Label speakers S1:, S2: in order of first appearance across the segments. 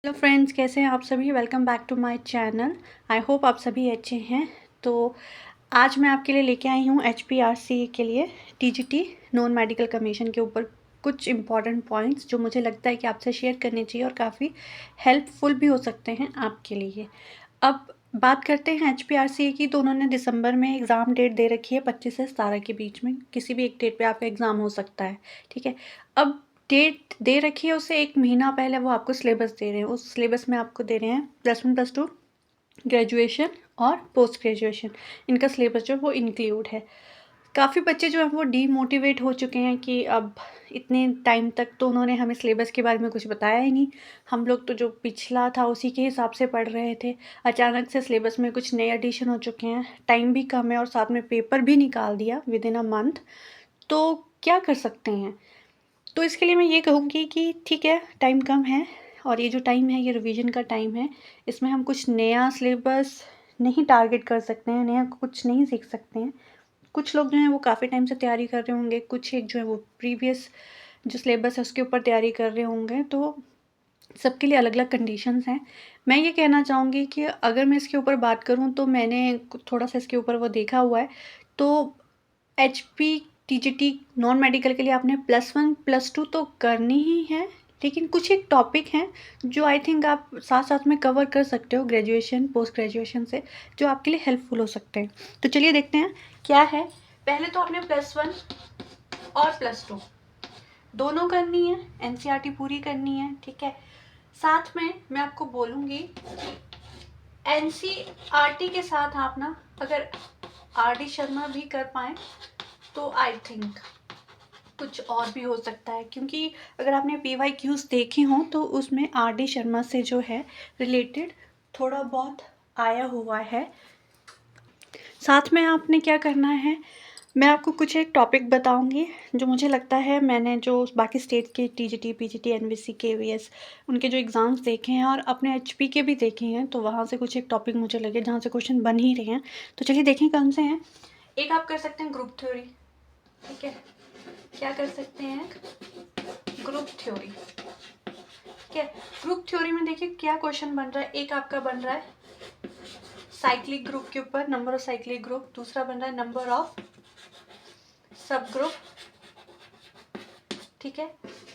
S1: Hello friends, कैसे हैं आप सभी। Welcome back to my channel. I hope आप सभी अच्छे हैं। तो आज मैं आपके लिए लेके आई हूँ HPRC के लिए TGT नॉन मेडिकल कमीशन के ऊपर कुछ इम्पॉर्टेंट पॉइंट्स जो मुझे लगता है कि आपसे शेयर करने चाहिए और काफ़ी हेल्पफुल भी हो सकते हैं आपके लिए। अब बात करते हैं HPRC की। तो उन्होंने दिसंबर में एग्ज़ाम डेट दे रखी है 25 से 17 के बीच में, किसी भी एक डेट पे आपका एग्ज़ाम हो सकता है। ठीक है, अब डेट दे रखी है, उससे एक महीना पहले वो आपको सिलेबस दे रहे हैं। उस सिलेबस में आपको दे रहे हैं +1 +2 ग्रेजुएशन और पोस्ट ग्रेजुएशन, इनका सिलेबस जो है वो इंक्लूड है। काफ़ी बच्चे जो हैं वो डीमोटिवेट हो चुके हैं कि अब इतने टाइम तक तो उन्होंने हमें सिलेबस के बारे में कुछ बताया ही नहीं। हम लोग तो जो पिछला था उसी के हिसाब से पढ़ रहे थे। अचानक से सिलेबस में कुछ नए एडिशन हो चुके हैं, टाइम भी कम है और साथ में पेपर भी निकाल दिया विदिन अ मंथ। तो क्या कर सकते हैं। तो इसके लिए मैं ये कहूँगी कि ठीक है, टाइम कम है और ये जो टाइम है ये रिवीजन का टाइम है। इसमें हम कुछ नया सिलेबस नहीं टारगेट कर सकते हैं, नया कुछ नहीं सीख सकते हैं। कुछ लोग जो हैं वो काफ़ी टाइम से तैयारी कर रहे होंगे, कुछ एक जो है वो प्रीवियस जो सिलेबस है उसके ऊपर तैयारी कर रहे होंगे। तो सबके लिए अलग अलग कंडीशंस हैं। मैं ये कहना चाहूँगी कि अगर मैं इसके ऊपर बात करूँ तो मैंने थोड़ा सा इसके ऊपर वो देखा हुआ है। तो HPTGT नॉन मेडिकल के लिए आपने +1 +2 तो करनी ही है, लेकिन कुछ एक टॉपिक हैं जो आई थिंक आप साथ साथ में कवर कर सकते हो ग्रेजुएशन पोस्ट ग्रेजुएशन से, जो आपके लिए हेल्पफुल हो सकते हैं। तो चलिए देखते हैं क्या है। पहले तो आपने +1 और +2 दोनों करनी है, NCERT पूरी करनी है। ठीक है, साथ में मैं आपको बोलूँगी NCERT के साथ आप ना अगर RD शर्मा भी कर पाएँ तो आई थिंक कुछ और भी हो सकता है, क्योंकि अगर आपने PYQs देखे हों तो उसमें RD शर्मा से जो है रिलेटेड थोड़ा बहुत आया हुआ है। साथ में आपने क्या करना है, मैं आपको कुछ एक टॉपिक बताऊंगी जो मुझे लगता है मैंने जो बाकी स्टेट के TGT PGT NVC KVS उनके जो एग्ज़ाम्स देखे हैं और अपने HP के भी देखे हैं, तो वहाँ से कुछ एक टॉपिक मुझे लगे जहाँ से क्वेश्चन बन ही रहे हैं। तो चलिए देखें कौन से हैं। एक आप कर सकते हैं ग्रुप थ्योरी। ठीक है, क्या कर सकते हैं, ग्रुप थ्योरी। ठीक है, ग्रुप थ्योरी में देखिए क्या क्वेश्चन बन रहा है। एक आपका बन रहा है साइक्लिक ग्रुप के ऊपर, नंबर ऑफ साइक्लिक ग्रुप। दूसरा बन रहा है नंबर ऑफ सब ग्रुप। ठीक है,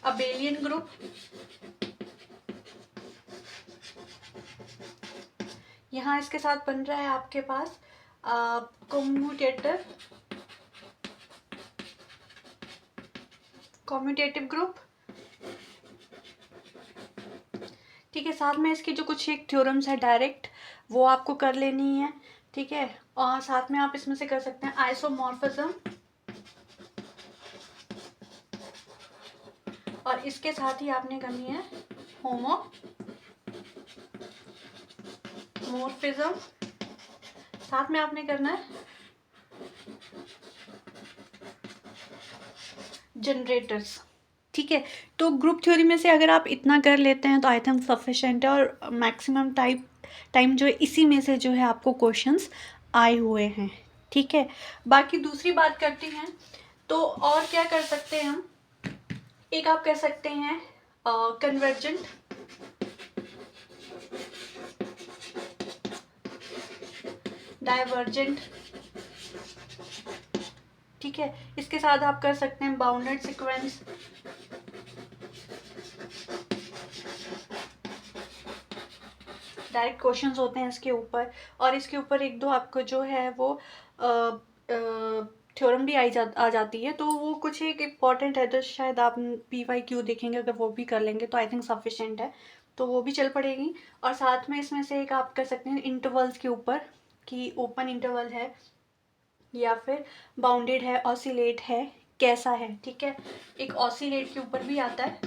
S1: अबेलियन ग्रुप। यहाँ इसके साथ बन रहा है आपके पास कम्यूटेटिव ग्रुप। ठीक है, साथ में इसकी जो कुछ एक थ्योरम्स है डायरेक्ट वो आपको कर लेनी है। ठीक है, और साथ में आप इसमें से कर सकते हैं आइसोमॉर्फिज्म, और इसके साथ ही आपने करनी है होमोमॉर्फिज्म। साथ में आपने करना है जनरेटर्स। ठीक है, तो ग्रुप थ्योरी में से अगर आप इतना कर लेते हैं तो आई थिंक सफिशेंट है, और मैक्सिमम टाइम जो है इसी में से जो है आपको क्वेश्चंस आए हुए हैं। ठीक है, बाकी दूसरी बात करते हैं तो और क्या कर सकते हैं हम। एक आप कर सकते हैं कन्वर्जेंट, डाइवर्जेंट। ठीक है, इसके साथ आप कर सकते हैं बाउंडेड सीक्वेंस, डायरेक्ट क्वेश्चंस होते हैं इसके ऊपर। और इसके ऊपर एक दो आपको जो है वो थ्योरम भी आ जाती है, तो वो कुछ एक इम्पॉर्टेंट है, तो शायद आप PYQ देखेंगे, अगर वो भी कर लेंगे तो आई थिंक सफिशेंट है, तो वो भी चल पड़ेगी। और साथ में इसमें से एक आप कर सकते हैं इंटरवल्स के ऊपर, कि ओपन इंटरवल है या फिर बाउंडेड है, ऑसिलेट है, कैसा है। ठीक है, एक ऑसिलेट के ऊपर भी आता है।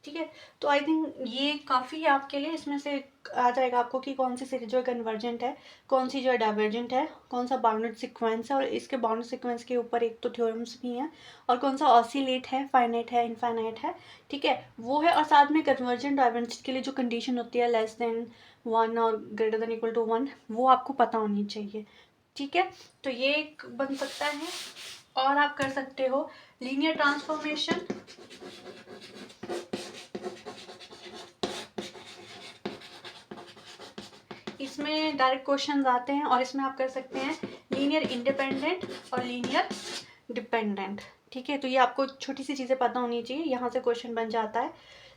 S1: ठीक है, तो आई थिंक ये काफ़ी है आपके लिए। इसमें से आ जाएगा आपको कि कौन सी सीरीज जो है कन्वर्जेंट है, कौन सी जो है डाइवर्जेंट है, कौन सा बाउंडेड सीक्वेंस है, और इसके बाउंडेड सीक्वेंस के ऊपर एक तो थ्योरम्स भी हैं, और कौन सा ऑसिलेट है, फाइनाइट है, इनफाइनाइट है। ठीक है, वो है। और साथ में कन्वर्जेंट डाइवर्जेंट के लिए जो कंडीशन होती है <1 और <1 वो आपको पता होनी चाहिए। ठीक है, तो ये एक बन सकता है। और आप कर सकते हो लीनियर ट्रांसफॉर्मेशन, इसमें डायरेक्ट क्वेश्चन आते हैं और इसमें आप कर सकते हैं लीनियर इंडिपेंडेंट और लीनियर डिपेंडेंट। ठीक है, तो ये आपको छोटी सी चीज़ें पता होनी चाहिए, यहाँ से क्वेश्चन बन जाता है।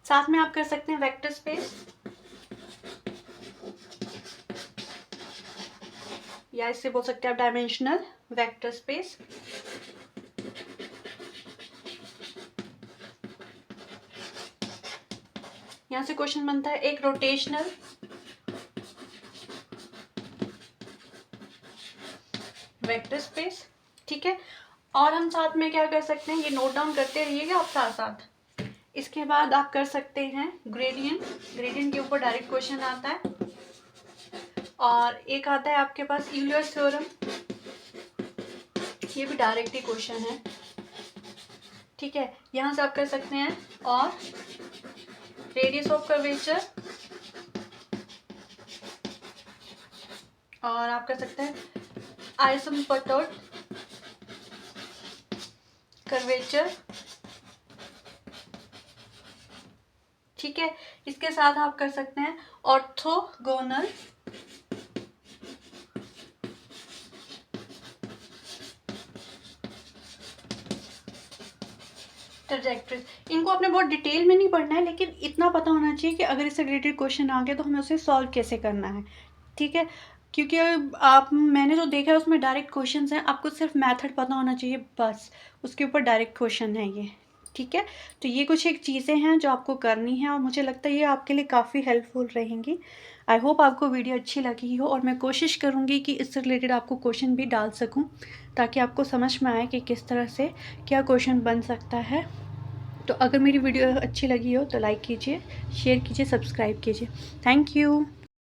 S1: साथ में आप कर सकते हैं वेक्टर स्पेस, या इससे बोल सकते हैं आप डायमेंशनल वेक्टर स्पेस। यहाँ से क्वेश्चन बनता है एक रोटेशनल वेक्टर स्पेस। ठीक है, और हम साथ में क्या कर सकते हैं, ये नोट डाउन करते रहिएगा आप साथ साथ। इसके बाद आप कर सकते हैं ग्रेडियंट। ग्रेडियंट के ऊपर डायरेक्ट क्वेश्चन आता है, और एक आता है आपके पास यूलर्स थ्योरम, ये भी डायरेक्ट ही क्वेश्चन है। ठीक है, यहाँ से आप कर सकते हैं, और रेडियस ऑफ कर्वेचर, और आप कर सकते हैं आइसोम्पटोड कर्वेचर। ठीक है, इसके साथ आप कर सकते हैं ऑर्थोगोनल ट्रैजेक्टरीज। इनको आपने बहुत डिटेल में नहीं पढ़ना है, लेकिन इतना पता होना चाहिए कि अगर इससे रिलेटेड क्वेश्चन आ गया तो हमें उसे सॉल्व कैसे करना है। ठीक है, क्योंकि आप मैंने जो देखा है उसमें डायरेक्ट क्वेश्चंस हैं, आपको सिर्फ मेथड पता होना चाहिए बस, उसके ऊपर डायरेक्ट क्वेश्चन है ये। ठीक है, तो ये कुछ एक चीज़ें हैं जो आपको करनी है, और मुझे लगता है ये आपके लिए काफ़ी हेल्पफुल रहेंगी। आई होप आपको वीडियो अच्छी लगी हो, और मैं कोशिश करूँगी कि इससे रिलेटेड आपको क्वेश्चन भी डाल सकूँ, ताकि आपको समझ में आए कि किस तरह से क्या क्वेश्चन बन सकता है। तो अगर मेरी वीडियो अच्छी लगी हो तो लाइक कीजिए, शेयर कीजिए, सब्सक्राइब कीजिए। Thank you.